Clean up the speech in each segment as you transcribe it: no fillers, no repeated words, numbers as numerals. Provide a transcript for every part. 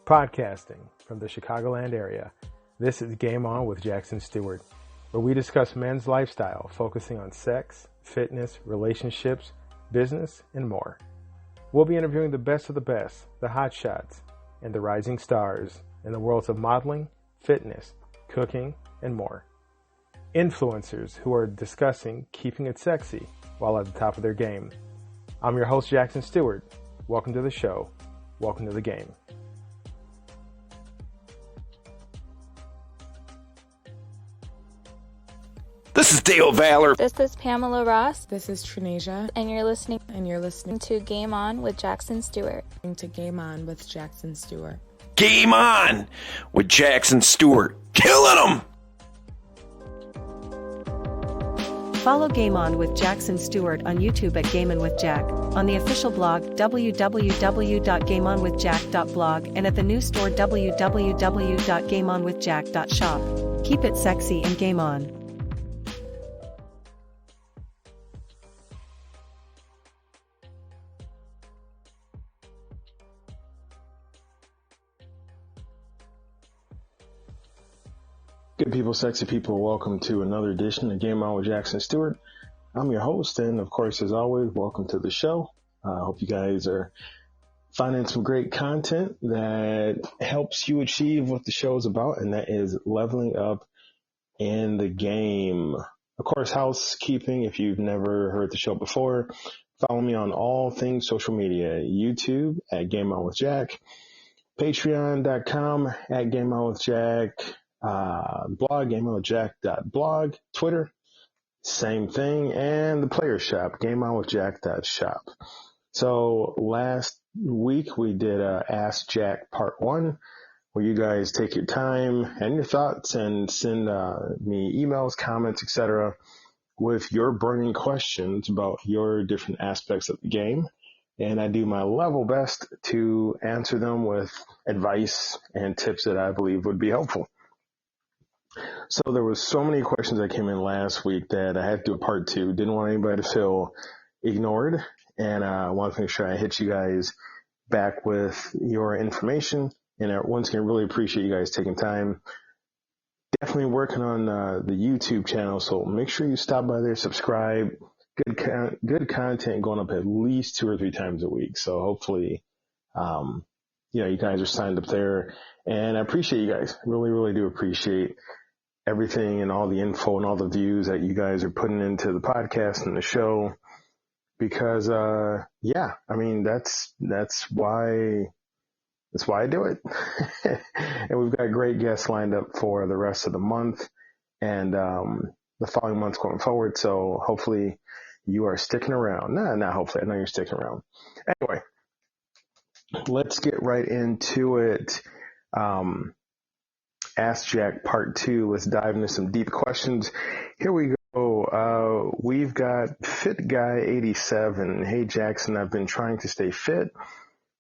Podcasting from the Chicagoland area, this is Game On with Jackson Stuart, where we discuss men's lifestyle, focusing on sex, fitness, relationships, business, and more. We'll be interviewing the best of the best, the hotshots, and the rising stars in the worlds of modeling, fitness, cooking, and more. Influencers who are discussing keeping it sexy while at the top of their game. I'm your host, Jackson Stuart. Welcome to the show. Welcome to the game. This is Dale Valor. This is Pamela Ross. This is Trinasia. And you're listening to Game On with Jackson Stuart. Game On with Jackson Stuart. Game On with Jackson Stuart. Killing them! Follow Game On with Jackson Stuart on YouTube at Game On with Jack, on the official blog www.gameonwithjack.blog, and at the news store www.gameonwithjack.shop. Keep it sexy and game on. Good people, sexy people, welcome to another edition of Game On with Jackson Stuart. I'm your host, and of course, as always, welcome to the show. I hope you guys are finding some great content that helps you achieve what the show is about, and that is leveling up in the game. Of course, housekeeping, if you've never heard the show before, follow me on all things social media, YouTube at Game On with Jack, patreon.com at Game On with Jack, blog, gameonwithjack.blog, Twitter, same thing, and the player shop, gameonwithjack.shop. So last week we did Ask Jack Part 1, where you guys take your time and your thoughts and send me emails, comments, etc. with your burning questions about your different aspects of the game. And I do my level best to answer them with advice and tips that I believe would be helpful. So there was so many questions that came in last week that I had to do a part 2. Didn't want anybody to feel ignored, and I want to make sure I hit you guys back with your information. And once again, really appreciate you guys taking time. Definitely working on the YouTube channel, so make sure you stop by there, subscribe. Good content going up at least 2 or 3 times a week. So hopefully, you guys are signed up there, and I appreciate you guys. Really, really do appreciate everything and all the info and all the views that you guys are putting into the podcast and the show, because that's why I do it. And we've got great guests lined up for the rest of the month and the following months going forward. So hopefully you are sticking around. Not hopefully, I know you're sticking around. Anyway, let's get right into it. Ask Jack Part 2. Let's dive into some deep questions. Here we go. We've got Fit Guy 87. Hey Jackson, I've been trying to stay fit,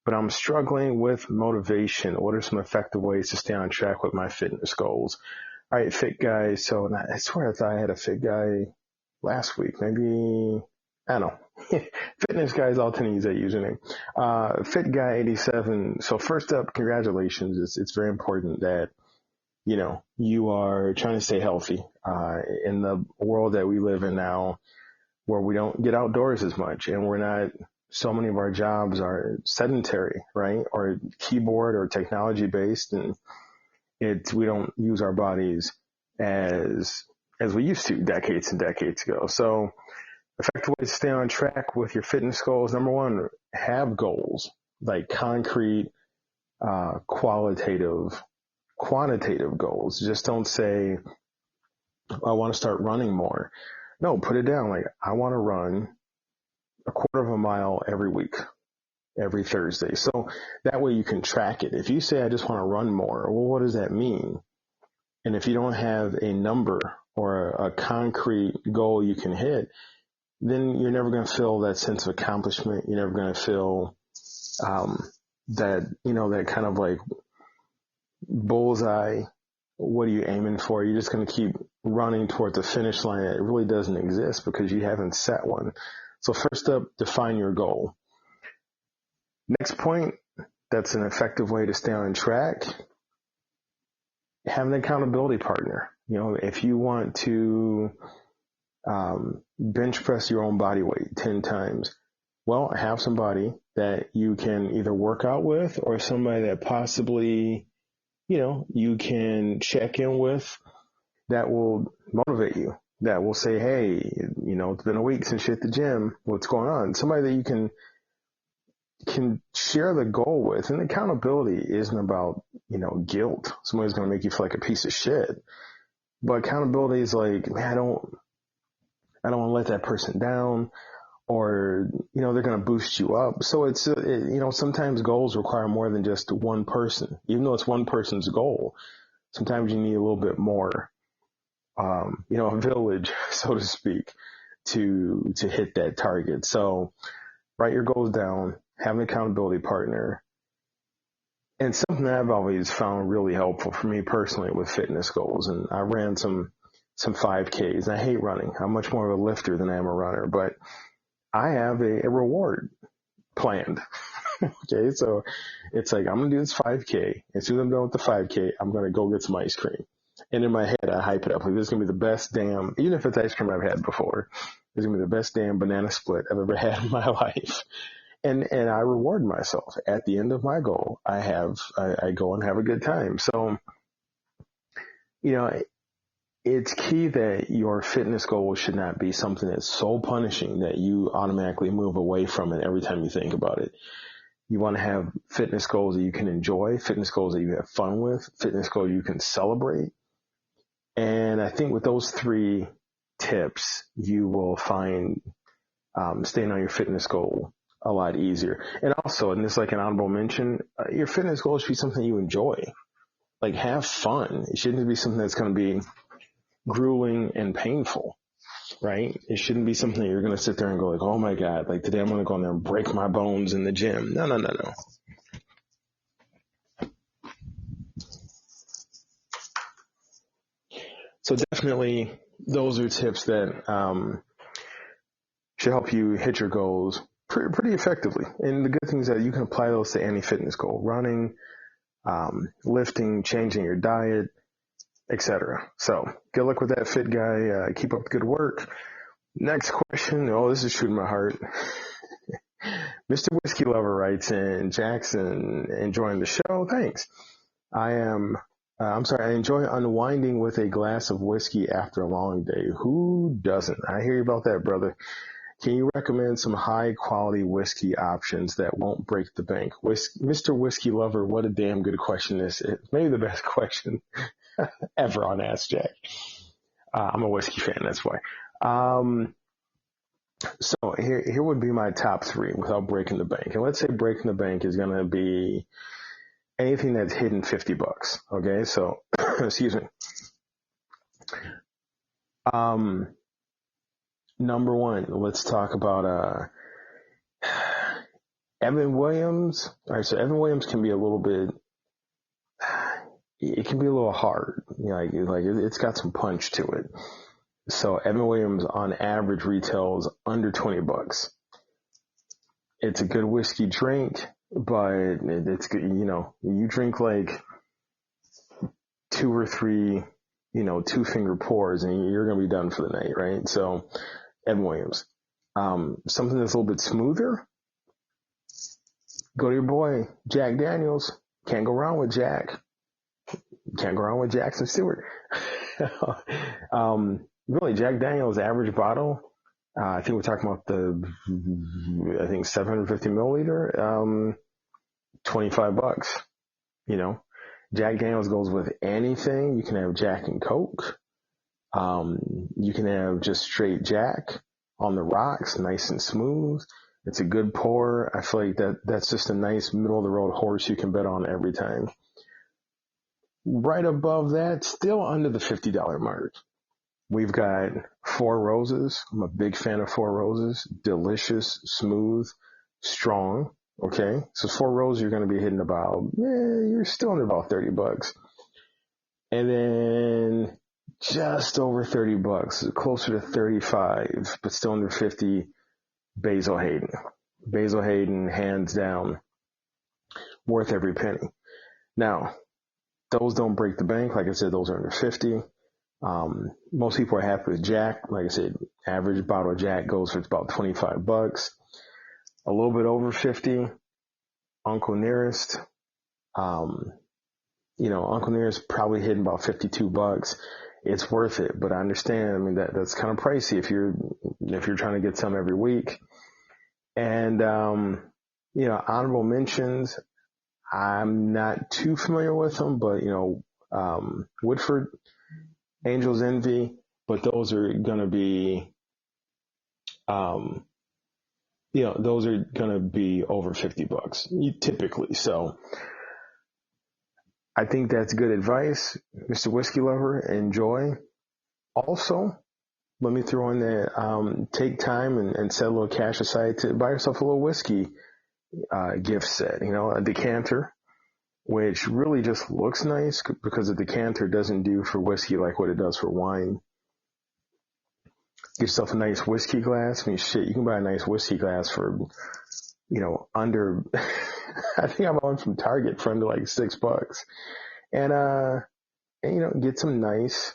but I'm struggling with motivation. What are some effective ways to stay on track with my fitness goals? All right, Fit Guy. So I swear I thought I had a Fit Guy last week. Maybe, I don't know. Fitness Guys, I'll tend to use that username. Fit Guy 87. So first up, congratulations. It's very important that you are trying to stay healthy in the world that we live in now, where we don't get outdoors as much, and so many of our jobs are sedentary, right? Or keyboard or technology based, and we don't use our bodies as we used to decades and decades ago. So effective ways to stay on track with your fitness goals. Number 1, have goals, like concrete, quantitative goals. Just don't say, I want to start running more. No, put it down. Like, I want to run a quarter of a mile every week, every Thursday. So that way you can track it. If you say, I just want to run more, well, what does that mean? And if you don't have a number or a concrete goal you can hit, then you're never going to feel that sense of accomplishment. You're never going to feel that kind of like bullseye. What are you aiming for? You're just going to keep running towards the finish line that really doesn't exist because you haven't set one. So first up, define your goal. Next point, that's an effective way to stay on track. Have an accountability partner. If you want to bench press your own body weight 10 times, well, have somebody that you can either work out with or somebody that possibly, you can check in with that will motivate you, that will say, hey, it's been a week since you hit the gym. What's going on? Somebody that you can share the goal with. And accountability isn't about, guilt. Somebody's going to make you feel like a piece of shit. But accountability is like, man, I don't want to let that person down, or, they're going to boost you up. So it's, sometimes goals require more than just one person. Even though it's one person's goal, sometimes you need a little bit more, a village, so to speak, to hit that target. So write your goals down, have an accountability partner. And something that I've always found really helpful for me personally with fitness goals, and I ran some 5Ks. I hate running. I'm much more of a lifter than I am a runner, but I have a reward planned. Okay, so it's like, I'm going to do this 5K. As soon as I'm done with the 5K, I'm going to go get some ice cream. And in my head, I hype it up. Like, this is going to be the best damn, even if it's ice cream I've had before, this is going to be the best damn banana split I've ever had in my life. And I reward myself at the end of my goal. I go and have a good time. So, it's key that your fitness goal should not be something that's so punishing that you automatically move away from it every time you think about it. You want to have fitness goals that you can enjoy, fitness goals that you have fun with, fitness goals you can celebrate. And I think with those 3 tips, you will find staying on your fitness goal a lot easier. And also, and this is like an honorable mention, your fitness goal should be something you enjoy. Like, have fun. It shouldn't be something that's going to be grueling and painful, right? It shouldn't be something that you're going to sit there and go like, oh my God, like today I'm going to go in there and break my bones in the gym. No. So definitely those are tips that should help you hit your goals pretty effectively. And the good thing is that you can apply those to any fitness goal: running, lifting, changing your diet, etc. So good luck with that, fit guy. Keep up the good work. Next question. Oh, this is shooting my heart. Mr. Whiskey Lover writes in, Jackson, enjoying the show. Thanks. I enjoy unwinding with a glass of whiskey after a long day. Who doesn't? I hear you about that, brother. Can you recommend some high-quality whiskey options that won't break the bank? Mr. Whiskey Lover, what a damn good question this is. Maybe the best question ever on Ask Jack. I'm a whiskey fan, that's why. So here would be my top 3 without breaking the bank. And let's say breaking the bank is going to be anything that's hidden $50. Okay, so excuse me. Number 1, let's talk about Evan Williams. All right, so Evan Williams can be a little bit. It can be a little hard. Like it's got some punch to it. So Evan Williams on average retails under $20. It's a good whiskey drink, but it's good. You drink like 2 or 3, 2-finger pours and you're going to be done for the night, right? So Evan Williams. Something that's a little bit smoother. Go to your boy, Jack Daniels. Can't go wrong with Jack. Can't go wrong with Jackson Stuart. Really, Jack Daniels average bottle. I think we're talking about 750 milliliter, $25. Jack Daniels goes with anything. You can have Jack and Coke. You can have just straight Jack on the rocks, nice and smooth. It's a good pour. I feel like that's just a nice middle of the road horse you can bet on every time. Right above that, still under the $50 mark, we've got Four Roses. I'm a big fan of Four Roses. Delicious, smooth, strong. Okay, so Four Roses you're going to be hitting about, you're still under about $30. And then just over $30, closer to 35, but still under 50, Basil Hayden. Basil Hayden, hands down, worth every penny. Now, those don't break the bank. Like I said, those are under 50. Most people are happy with Jack. Like I said, average bottle of Jack goes for about $25. A little bit over 50, Uncle Nearest. Uncle Nearest probably hitting about $52. It's worth it, but I understand. I mean, that's kind of pricey if you're trying to get some every week. And, honorable mentions, I'm not too familiar with them, but, Woodford, Angel's Envy, but those are going to be, those are going to be over $50 typically. So I think that's good advice, Mr. Whiskey Lover. Enjoy. Also, let me throw in that, take time and set a little cash aside to buy yourself a little whiskey gift set, a decanter, which really just looks nice because a decanter doesn't do for whiskey like what it does for wine. Get yourself a nice whiskey glass. I mean, shit, you can buy a nice whiskey glass for, under, I think I bought one from Target for under like $6. And get some nice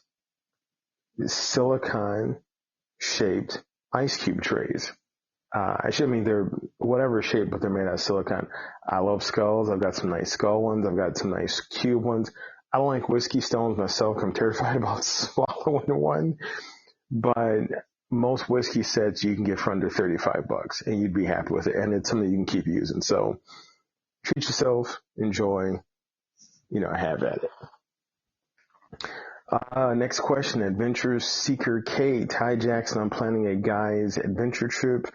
silicone shaped ice cube trays. They're whatever shape, but they're made out of silicone. I love skulls. I've got some nice skull ones. I've got some nice cube ones. I don't like whiskey stones myself. I'm terrified about swallowing one, but most whiskey sets you can get for under $35 and you'd be happy with it. And it's something you can keep using. So treat yourself, enjoy, have at it. Next question, Adventure Seeker Kate. Hi, Jackson. I'm planning a guy's adventure trip.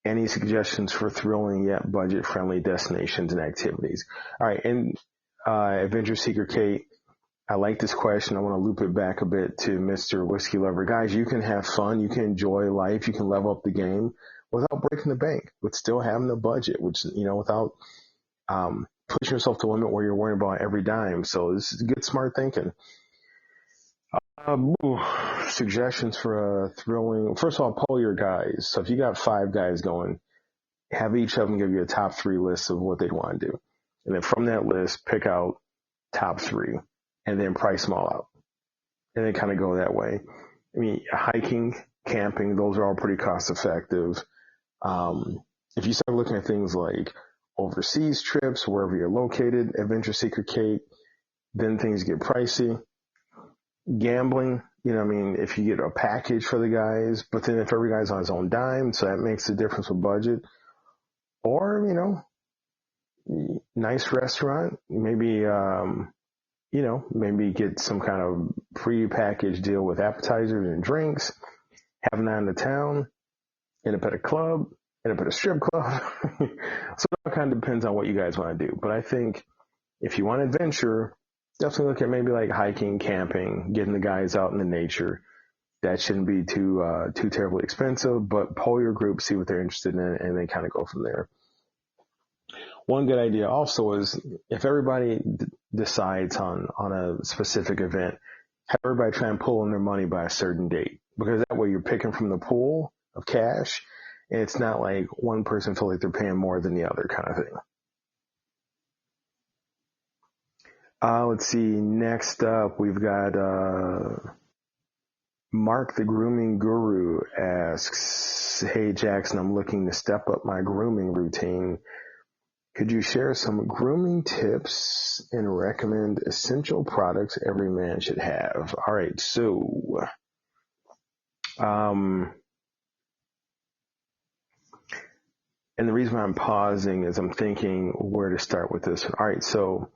Any suggestions for thrilling yet budget-friendly destinations and activities? All right, and Adventure Seeker Kate, I like this question. I want to loop it back a bit to Mr. Whiskey Lover. Guys, you can have fun. You can enjoy life. You can level up the game without breaking the bank, with still having a budget, which, without pushing yourself to the limit where you're worrying about every dime. So this is good, smart thinking. Suggestions for a thrilling. First of all, poll your guys. So if you got 5 guys going, have each of them give you a top 3 list of what they'd want to do. And then from that list, pick out top 3 and then price them all out. And then kind of go that way. I mean, hiking, camping, those are all pretty cost effective. If you start looking at things like overseas trips, wherever you're located, Adventure Seeker Kate, then things get pricey. Gambling, if you get a package for the guys, but then if every guy's on his own dime, so that makes a difference with budget. Or, nice restaurant, maybe, maybe get some kind of pre-packaged deal with appetizers and drinks, have a night in the town, end up at a club, end up at a strip club. So it kind of depends on what you guys want to do. But I think if you want adventure, definitely look at maybe like hiking, camping, getting the guys out in the nature. That shouldn't be too terribly expensive, but poll your group, see what they're interested in, and then kind of go from there. One good idea also is if everybody decides on a specific event, have everybody try and pull in their money by a certain date, because that way you're picking from the pool of cash, and it's not like one person feels like they're paying more than the other kind of thing. Let's see. Next up, we've got Mark the Grooming Guru asks, "Hey Jackson, I'm looking to step up my grooming routine. Could you share some grooming tips and recommend essential products every man should have?" All right, so and the reason why I'm pausing is I'm thinking where to start with this. All right, so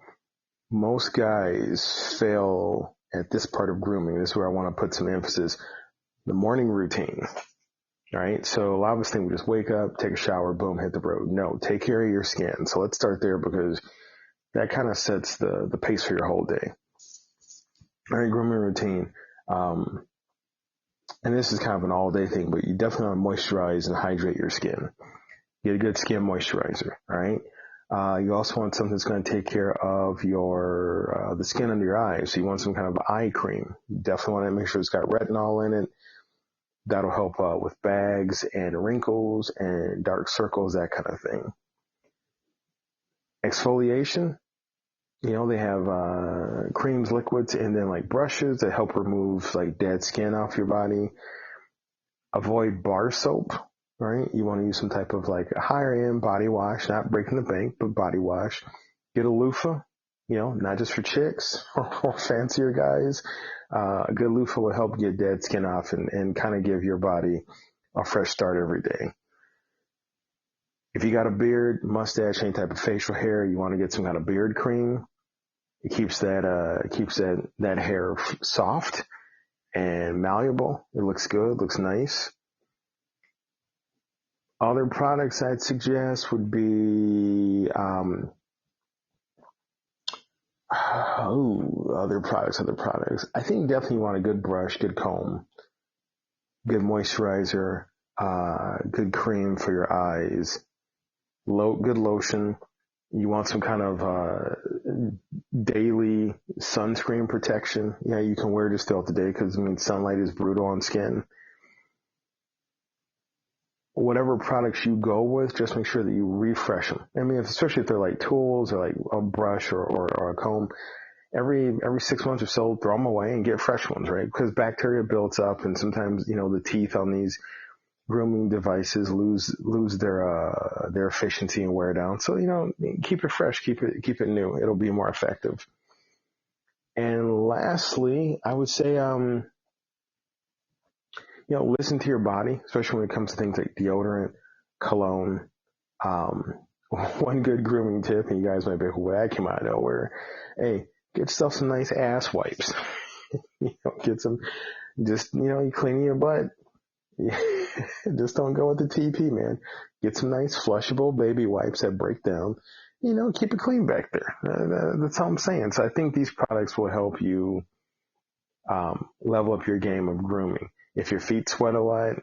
most guys fail at this part of grooming. This is where I want to put some emphasis. The morning routine. All right. So a lot of us think we just wake up, take a shower, boom, hit the road. No, take care of your skin. So let's start there because that kind of sets the pace for your whole day. All right. Grooming routine. And this is kind of an all day thing, but you definitely want to moisturize and hydrate your skin. Get a good skin moisturizer. All right. You also want something that's going to take care of your the skin under your eyes. So you want some kind of eye cream. You definitely want to make sure it's got retinol in it. That'll help with bags and wrinkles and dark circles, that kind of thing. Exfoliation, they have creams, liquids, and then like brushes that help remove like dead skin off your body. Avoid bar soap, right? You want to use some type of like a higher end body wash, not breaking the bank, but body wash. Get a loofah, not just for chicks or fancier guys. A good loofah will help get dead skin off and kind of give your body a fresh start every day. If you got a beard, mustache, any type of facial hair, you want to get some kind of beard cream. It keeps that hair soft and malleable. It looks good, looks nice. Other products I'd suggest would be other products. I think definitely you want a good brush, good comb, good moisturizer, good cream for your eyes, good lotion. You want some kind of daily sunscreen protection. Yeah, you can wear this throughout the day because sunlight is brutal on skin. Whatever products you go with, just make sure that you refresh them. Especially if they're like tools or like a brush or a comb, every 6 months or so, throw them away and get fresh ones, right? Because bacteria builds up, and sometimes the teeth on these grooming devices lose their efficiency and wear down. So keep it fresh, keep it new. It'll be more effective. And lastly, I would say listen to your body, especially when it comes to things like deodorant, cologne. One good grooming tip, and you guys might be like, well, that came out of nowhere. Hey, get yourself some nice ass wipes. Get some, just, you clean your butt. Just don't go with the TP, man. Get some nice flushable baby wipes that break down. Keep it clean back there. That's all I'm saying. So I think these products will help you level up your game of grooming. If your feet sweat a lot,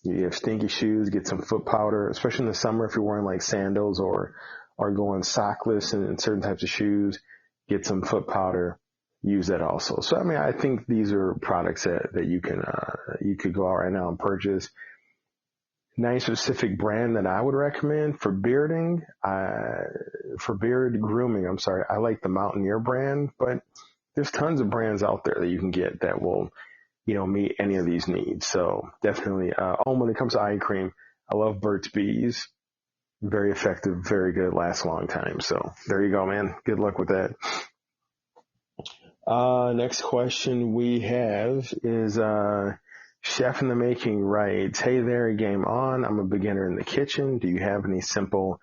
you have stinky shoes, get some foot powder, especially in the summer if you're wearing like sandals or going sockless and certain types of shoes, get some foot powder, use that also. So, I think these are products that you could go out right now and purchase. Nice specific brand that I would recommend for beard grooming, I like the Mountaineer brand, but there's tons of brands out there that you can get that will meet any of these needs. So definitely, when it comes to eye cream, I love Burt's Bees. Very effective, very good, lasts a long time. So there you go, man. Good luck with that. Next question we have is, Chef in the Making writes, hey there, game on. I'm a beginner in the kitchen. Do you have any simple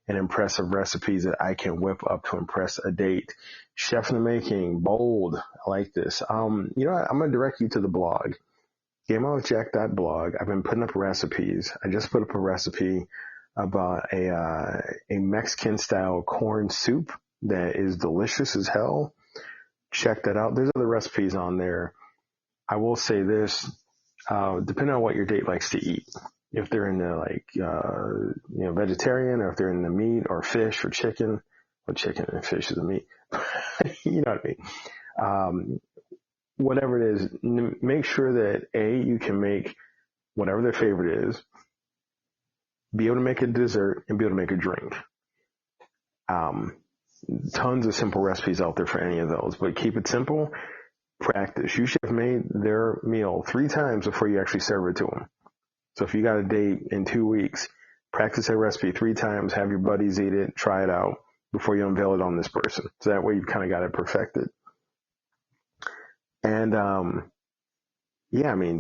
and impressive recipes that I can whip up to impress a date? Chef in the Making, bold. I like this. I'm going to direct you to the blog, gameonwithjack.blog. I've been putting up recipes. I just put up a recipe about a Mexican style corn soup that is delicious as hell. Check that out. There's other recipes on there. I will say this, depending on what your date likes to eat. If they're into vegetarian, or if they're into meat or fish or chicken, well, chicken and fish is a meat. You know what I mean? Whatever it is, make sure that you can make whatever their favorite is, be able to make a dessert, and be able to make a drink. Tons of simple recipes out there for any of those, but keep it simple. Practice. You should have made their meal 3 times before you actually serve it to them. So if you got a date in 2 weeks, practice that recipe 3 times, have your buddies eat it, try it out before you unveil it on this person. So that way you've kind of got it perfected. And,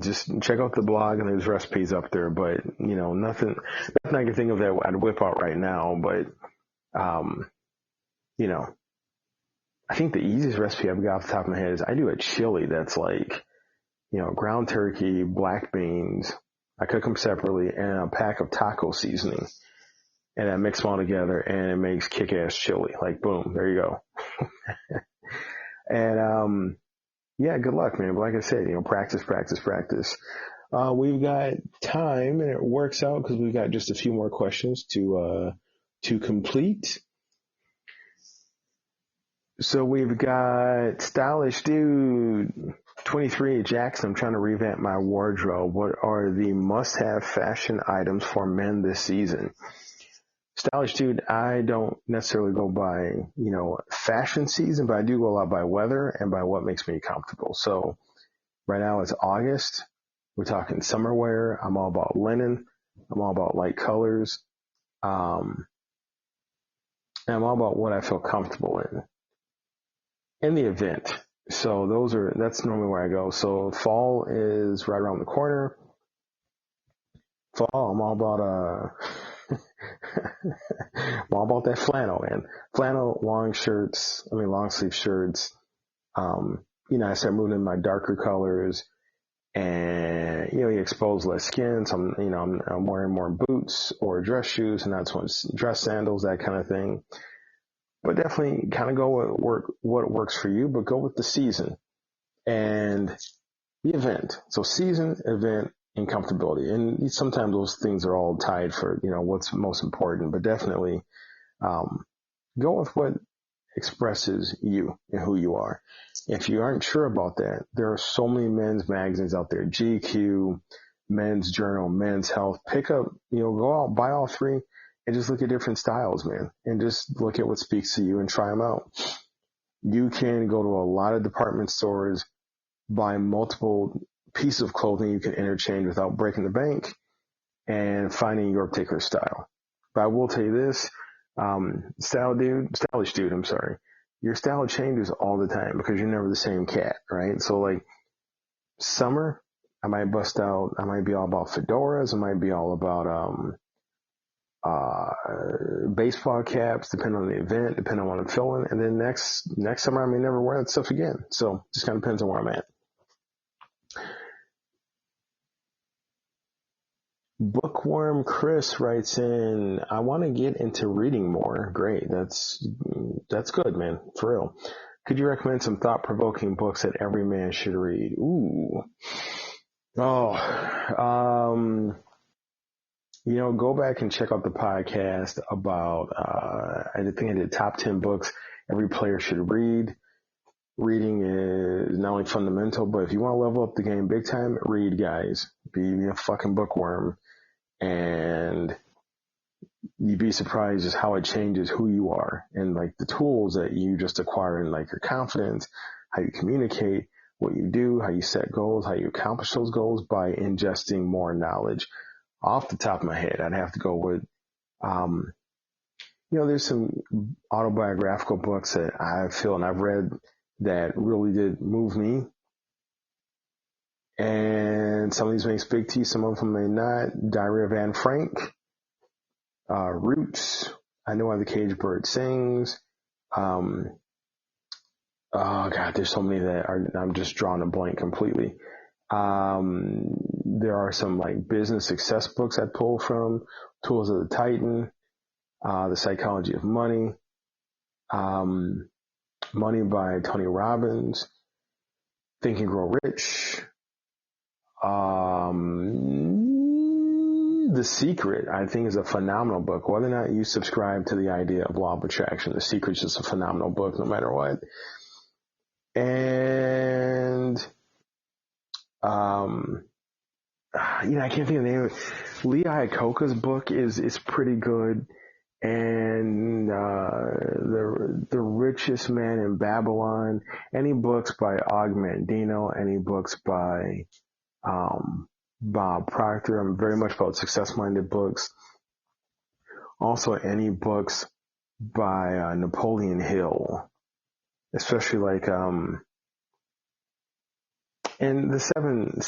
just check out the blog, and there's recipes up there, but, nothing I can think of that I'd whip out right now, but, I think the easiest recipe I've got off the top of my head is I do a chili that's like, ground turkey, black beans. I cook them separately, and a pack of taco seasoning. And I mix them all together, and it makes kick-ass chili. Like, boom, there you go. And, good luck, man. But like I said, practice. We've got time, and it works out because we've got just a few more questions to complete. So we've got Stylish Dude 23 Jackson. I'm trying to revamp my wardrobe. What are the must-have fashion items for men this season? Stylish dude, I don't necessarily go by, fashion season, but I do go a lot by weather and by what makes me comfortable. So right now it's August. We're talking summer wear. I'm all about linen. I'm all about light colors. And I'm all about what I feel comfortable in the event. So that's normally where I go. So fall is right around the corner. Fall, I'm all about, I'm all about that flannel, man. Flannel, long sleeve shirts. I start moving in my darker colors, and you expose less skin. So I'm wearing more boots or dress shoes, and that's when dress sandals, that kind of thing. But definitely kind of go with what works for you, but go with the season and the event. So season, event, and comfortability. And sometimes those things are all tied for, what's most important, but definitely, go with what expresses you and who you are. If you aren't sure about that, there are so many men's magazines out there, GQ, Men's Journal, Men's Health. Pick up, go out, buy all three, and just look at different styles, man, and just look at what speaks to you and try them out. You can go to a lot of department stores, buy multiple pieces of clothing you can interchange without breaking the bank and finding your particular style. But I will tell you this, stylish dude, I'm sorry. Your style changes all the time because you're never the same cat, right? So like summer, I might be all about fedoras. I might be all about, baseball caps, depending on the event, depending on what I'm feeling. And then next summer, I may never wear that stuff again. So just kind of depends on where I'm at. Bookworm Chris writes in, I want to get into reading more. Great. That's good, man. For real. Could you recommend some thought-provoking books that every man should read? Ooh. Oh, go back and check out the podcast about, I think I did top 10 books every player should read. Reading is not only fundamental, but if you want to level up the game big time, read, guys. Be a fucking bookworm. And you'd be surprised just how it changes who you are and like the tools that you just acquire in like your confidence, how you communicate, what you do, how you set goals, how you accomplish those goals by ingesting more knowledge. Off the top of my head, I'd have to go with, there's some autobiographical books that I feel and I've read that really did move me. And some of these may speak to you, some of them may not. Diary of Anne Frank, Roots, I Know Why the Caged Bird Sings. Oh God, there's so many that I'm just drawing a blank completely. There are some like business success books I pull from, Tools of the Titan, The Psychology of Money, Money by Tony Robbins, Think and Grow Rich. The Secret, I think, is a phenomenal book. Whether or not you subscribe to the idea of law of attraction, The Secret is just a phenomenal book no matter what. And, I can't think of the name of it. Lee Iacocca's book is pretty good. And, The Richest Man in Babylon, any books by Og Mandino, any books by, Bob Proctor. I'm very much about success-minded books. Also, any books by Napoleon Hill, especially like and the seven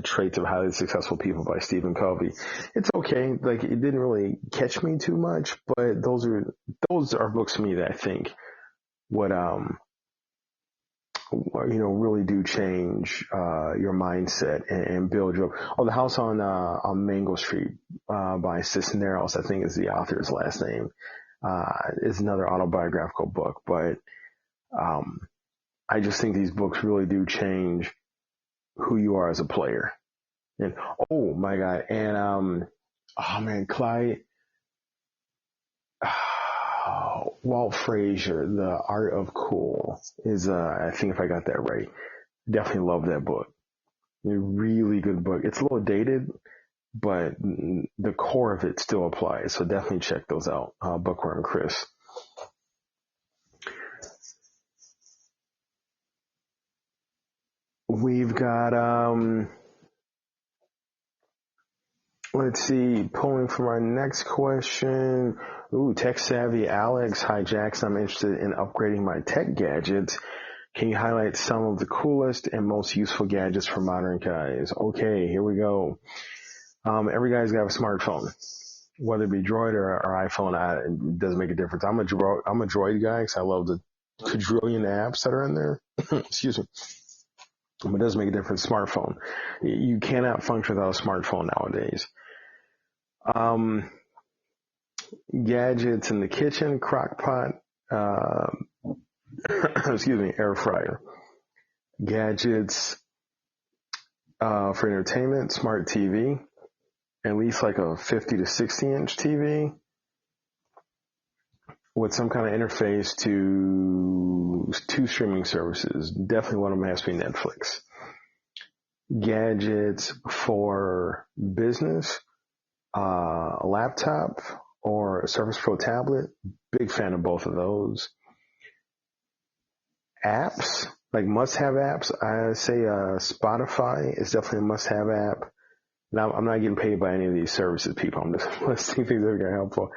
traits of highly successful people by Stephen Covey. It's okay. Like it didn't really catch me too much, but those are books to me that I think would really do change your mindset and build you up. Oh, The House on Mango Street by Cisneros, I think is the author's last name, is another autobiographical book. But I just think these books really do change who you are as a player. And oh my God, and Clyde. Walt Frazier, The Art of Cool is, I think if I got that right, definitely love that book. A really good book. It's a little dated, but the core of it still applies. So definitely check those out. Bookworm Chris. We've got, let's see, pulling from our next question. Ooh, tech savvy Alex. Hi, Jackson. I'm interested in upgrading my tech gadgets. Can you highlight some of the coolest and most useful gadgets for modern guys? Okay, here we go. Every guy's got a smartphone, whether it be Droid or iPhone. It doesn't make a difference. I'm a Droid guy because I love the quadrillion apps that are in there. Excuse me. But it does make a difference. Smartphone. You cannot function without a smartphone nowadays. Gadgets in the kitchen, crock pot, excuse me, air fryer. Gadgets for entertainment, smart TV, at least like a 50 to 60 inch TV with some kind of interface to two streaming services. Definitely one of them has to be Netflix. Gadgets for business, a laptop or a Surface Pro tablet. Big fan of both of those. Apps, like must-have apps, I say Spotify is definitely a must-have app. Now, I'm not getting paid by any of these services, people. I'm just listing things that are going to help helpful.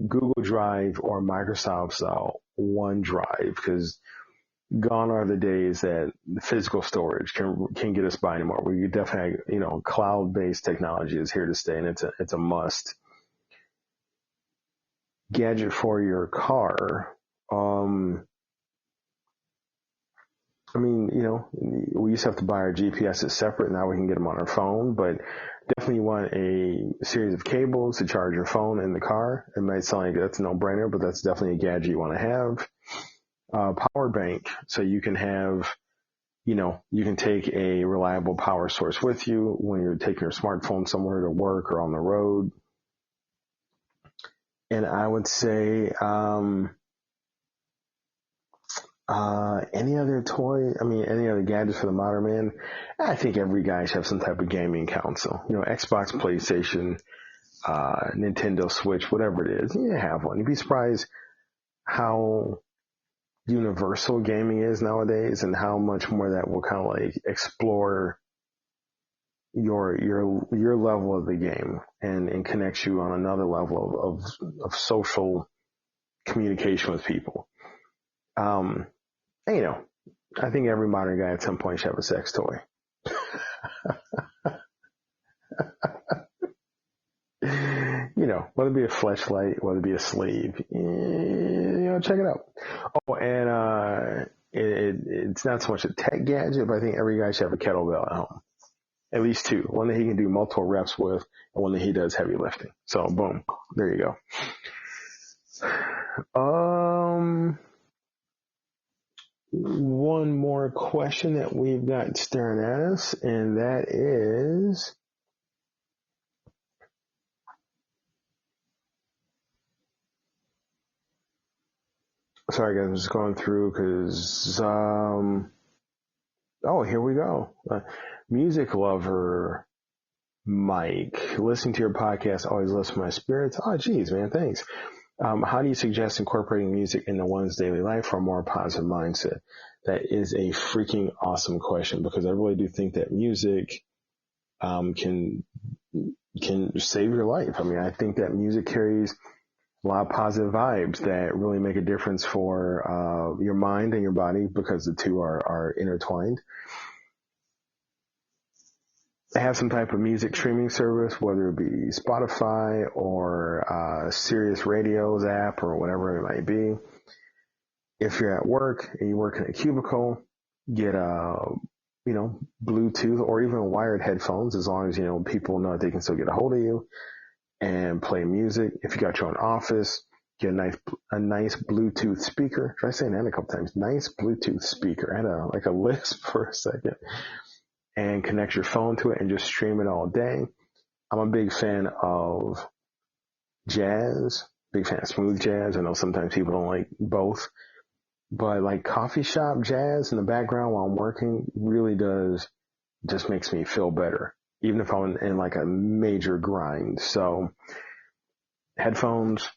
Google Drive or Microsoft's OneDrive, because gone are the days that the physical storage can get us by anymore. We definitely, cloud-based technology is here to stay, and it's a must. Gadget for your car. We used to have to buy our GPSs separate. Now we can get them on our phone, but definitely want a series of cables to charge your phone in the car. It might sound like that's a no-brainer, but that's definitely a gadget you want to have. Power bank, so you can have, you can take a reliable power source with you when you're taking your smartphone somewhere to work or on the road. And I would say, any other gadgets for the modern man? I think every guy should have some type of gaming console. Xbox, PlayStation, Nintendo Switch, whatever it is. You have one. You'd be surprised how universal gaming is nowadays and how much more that will kind of like explore your level of the game and connects you on another level of social communication with people. I think every modern guy at some point should have a sex toy. Whether it be a fleshlight, whether it be a sleeve, check it out. Oh, and it's not so much a tech gadget, but I think every guy should have a kettlebell at home. At least two. One that he can do multiple reps with, and one that he does heavy lifting. So, boom. There you go. One more question that we've got staring at us, and that is, sorry guys, I'm just going through because, here we go. Music lover Mike, listening to your podcast always lifts my spirits. Oh, geez, man, thanks. How do you suggest incorporating music into one's daily life for a more positive mindset? That is a freaking awesome question, because I really do think that music can save your life. I think that music carries a lot of positive vibes that really make a difference for your mind and your body, because the two are intertwined. Have some type of music streaming service, whether it be Spotify or Sirius Radio's app or whatever it might be. If you're at work and you work in a cubicle, get Bluetooth or even wired headphones, as long as people know that they can still get a hold of you, and play music. If you got your own office, get a nice Bluetooth speaker. Try saying that a couple times. Nice Bluetooth speaker. I had a lisp for a second. And connect your phone to it and just stream it all day. I'm a big fan of jazz, big fan of smooth jazz. I know sometimes people don't like both, but like coffee shop jazz in the background while I'm working really does just makes me feel better. even if I'm in like a major grind. So headphones,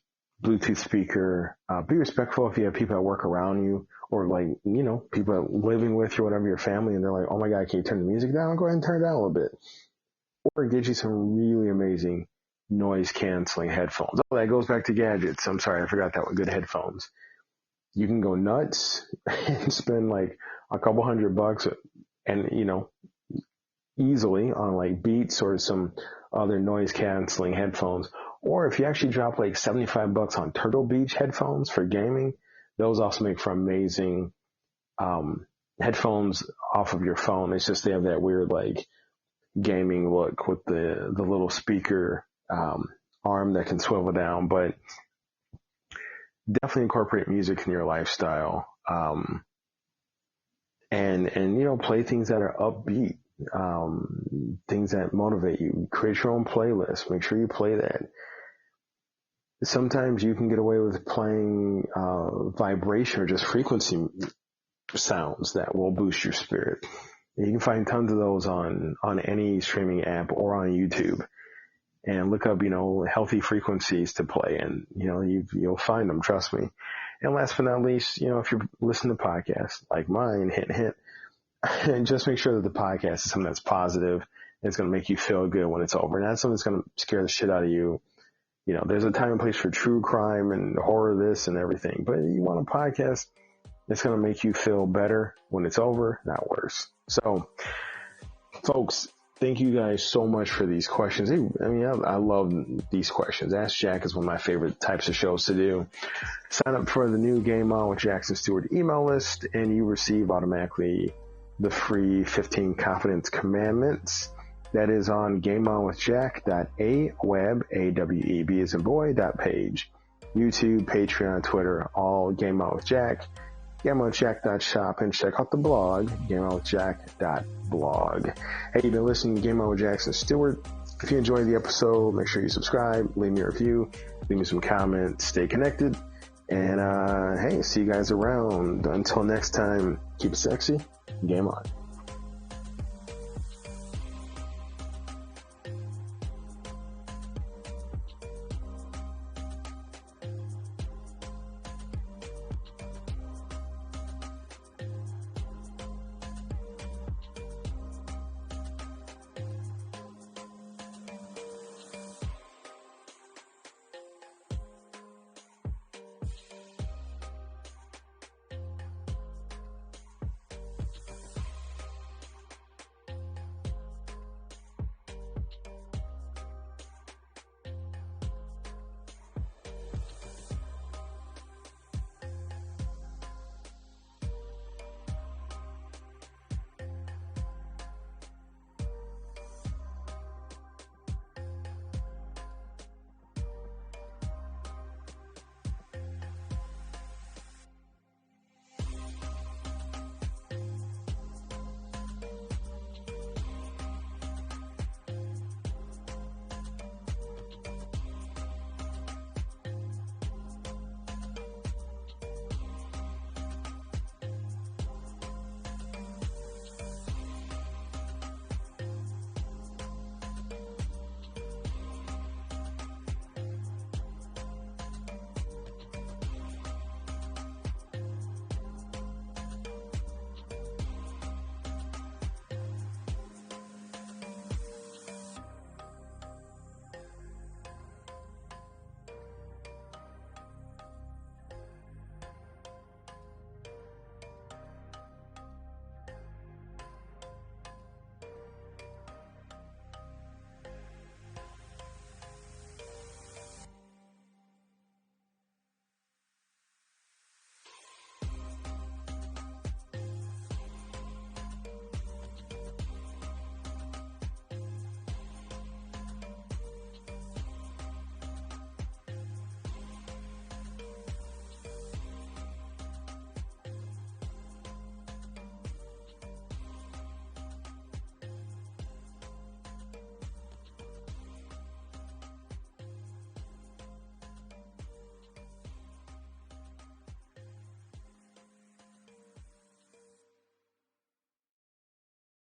Bluetooth speaker, be respectful if you have people at work around you, or like, you know, people living with you, whatever, your family, and they're like, oh my God, can you turn the music down? Go ahead and turn it down a little bit. Or it gives you some really amazing noise canceling headphones. Oh, that goes back to gadgets. I'm sorry, I forgot that one. Good headphones. You can go nuts and spend like a couple $100 and, you know, easily on like Beats or some other noise canceling headphones. Or if you actually drop like $75 on Turtle Beach headphones for gaming, those also make for amazing headphones off of your phone. It's just they have that weird like gaming look with the little speaker arm that can swivel down. But definitely incorporate music in your lifestyle, and you know, play things that are upbeat, things that motivate you. Create your own playlist. Make sure you play that. Sometimes you can get away with playing vibration or just frequency sounds that will boost your spirit. You can find tons of those on any streaming app or on YouTube, and look up, you know, healthy frequencies to play, and you know, you'll find them, trust me. And last but not least, you know, if you're listening to podcasts like mine, hint, and just make sure that the podcast is something that's positive and it's going to make you feel good when it's over, not something that's going to scare the shit out of you. You know, there's a time and place for true crime and horror, this and everything, but you want a podcast that's going to make you feel better when it's over, not worse. So, folks, thank you guys so much for these questions. I love these questions. Ask Jack is one of my favorite types of shows to do. Sign up for the new Game On with Jackson Stuart email list, and you receive automatically the free 15 Confidence Commandments. That is on gameonwithjack.aweb, A-W-E-B as in boy, .page. YouTube, Patreon, Twitter, all Game On with Jack. GameOnWithJack.shop, and check out the blog, GameOnWithJack.blog. Hey, you've been listening to Game On with Jackson Stewart. If you enjoyed the episode, make sure you subscribe, leave me a review, leave me some comments, stay connected, and hey, see you guys around. Until next time, keep it sexy, game on.